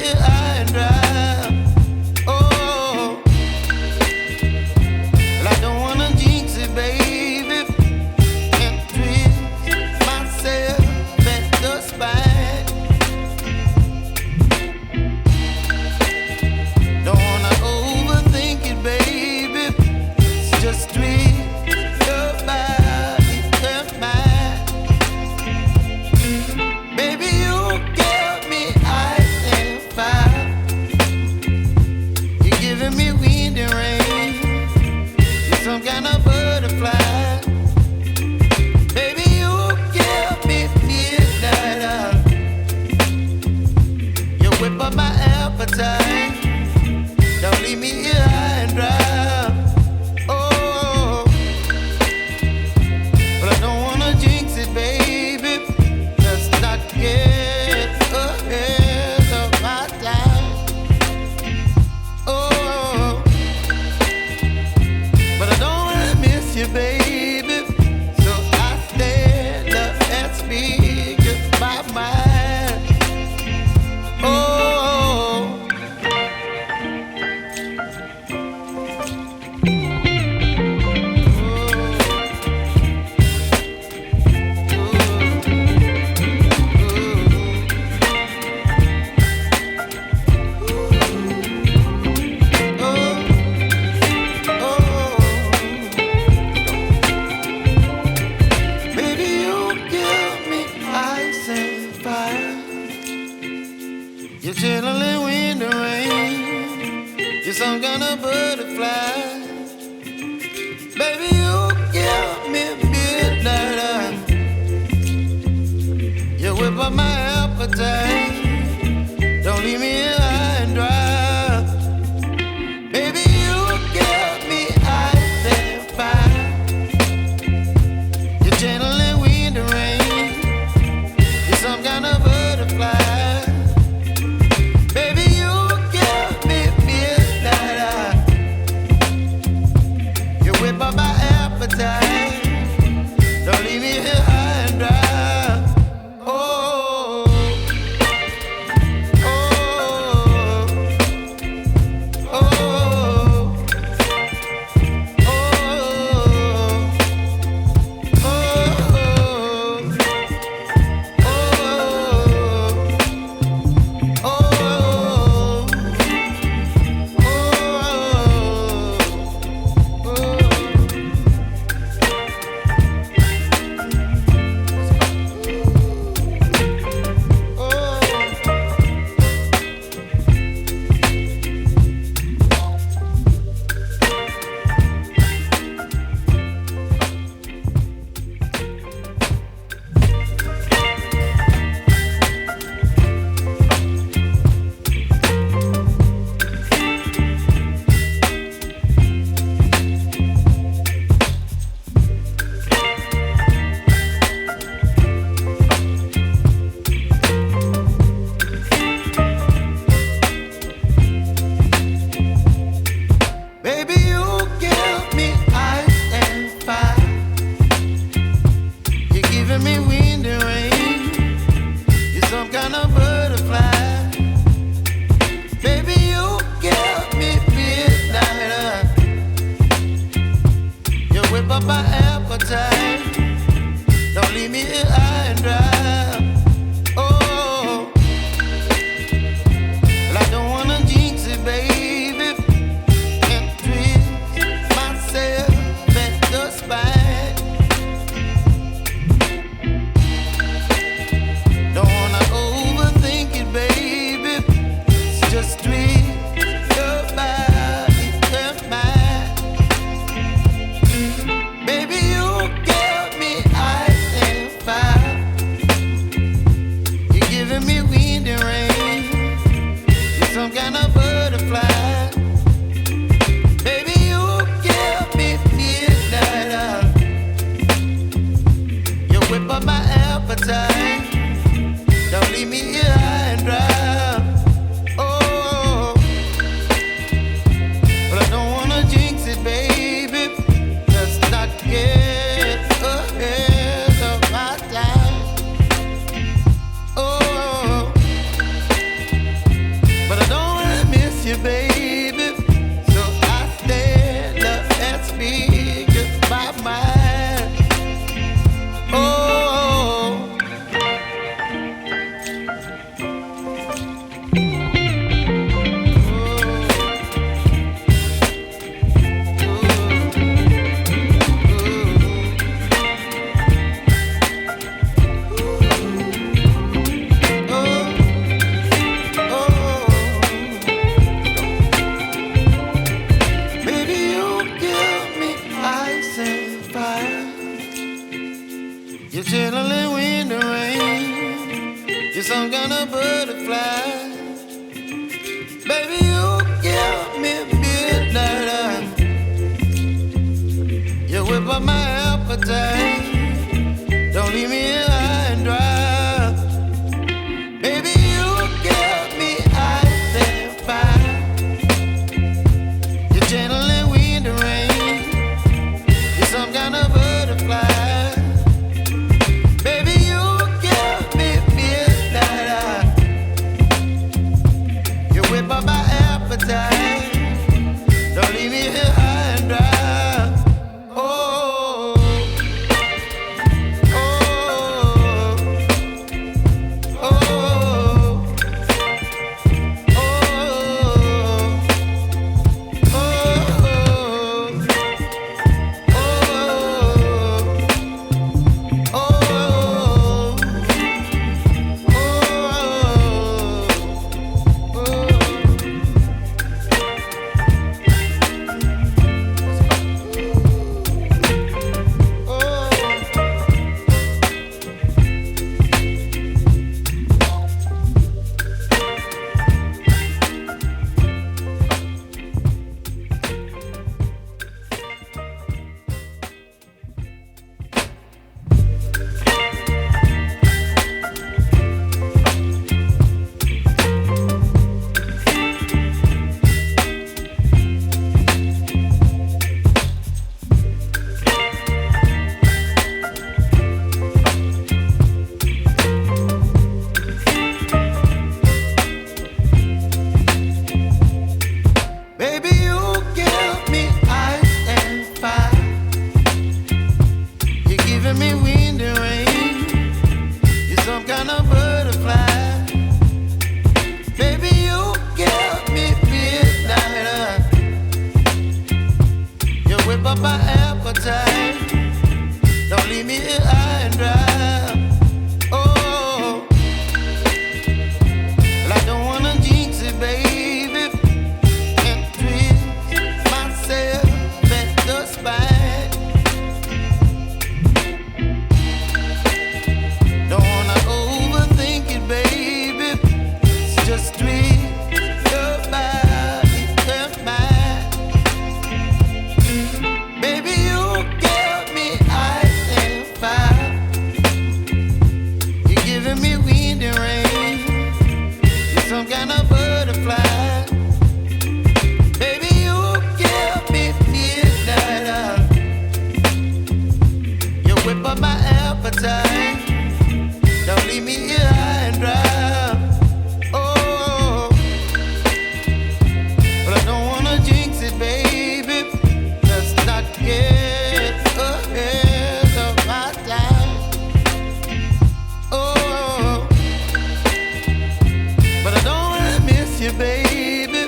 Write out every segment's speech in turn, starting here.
here high and dry. Oh, well, I don't wanna jinx it, baby, and twist myself at the spine. Don't wanna overthink it, baby. It's just twist your body and mine. Baby, you give me ice and fire. You're giving me wind and rain. You're some kind of butterfly. Baby, you give me midnight. You whip up my appetite. Don't leave me here high and dry. Oh, but I don't wanna jinx it, baby. Let's not get ahead of my time. Oh, but I don't wanna miss you, baby. So I stand up and speak my mind. Oh. Baby, you give me ice and fire. You're chilling wind and rain. You're some kind of butterfly. Baby, you give me midnight. You whip up my appetite. Don't leave me here high and dry. Baby, you give me ice and fire. You're channeling wind and rain. You're some kind of butterfly. Baby, you give me midnight. You whip up my appetite. Don't leave me here high and dry. Oh. Don't leave me here high and dry. Oh, oh, oh, oh, baby, you give me ice and fire. You're giving me wind and rain. You're some kind of butterfly. Baby, you give me midnight. You whip up my appetite. Don't leave me here high and dry. Oh, well, I don't wanna jinx it, baby. Just tweet your body and mine. Baby, you give me ice and fire. You're giving me wind and rain. You're some kind of butterfly. Baby, you give me midnight. You whip up my appetite. Don't leave me here high and dry. Baby,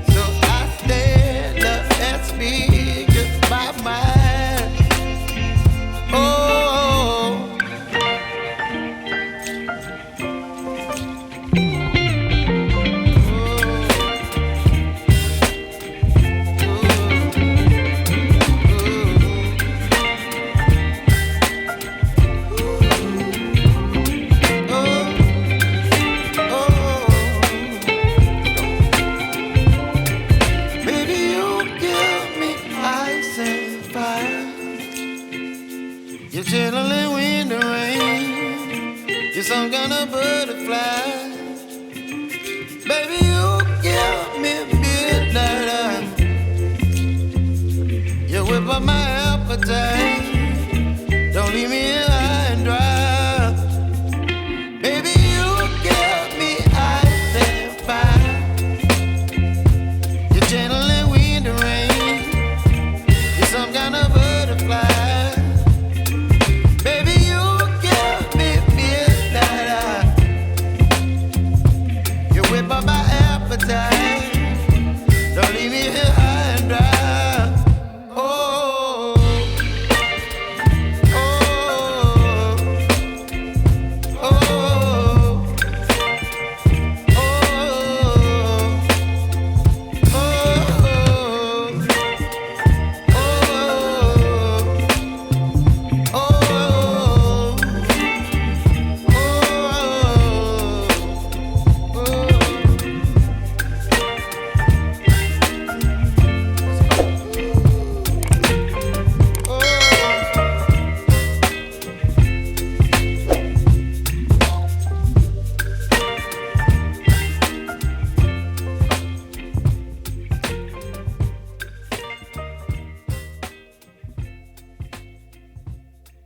so I stand up and speak my mind. Oh, you're chilling wind and rain. You're some kind of butterfly. Baby, you give me midnight. You whip up my appetite. Don't leave me here high and dry. Baby, you give me ice and fire. You're chilling wind and rain. You're some kind of butterfly. Whip up my appetite. Don't leave me here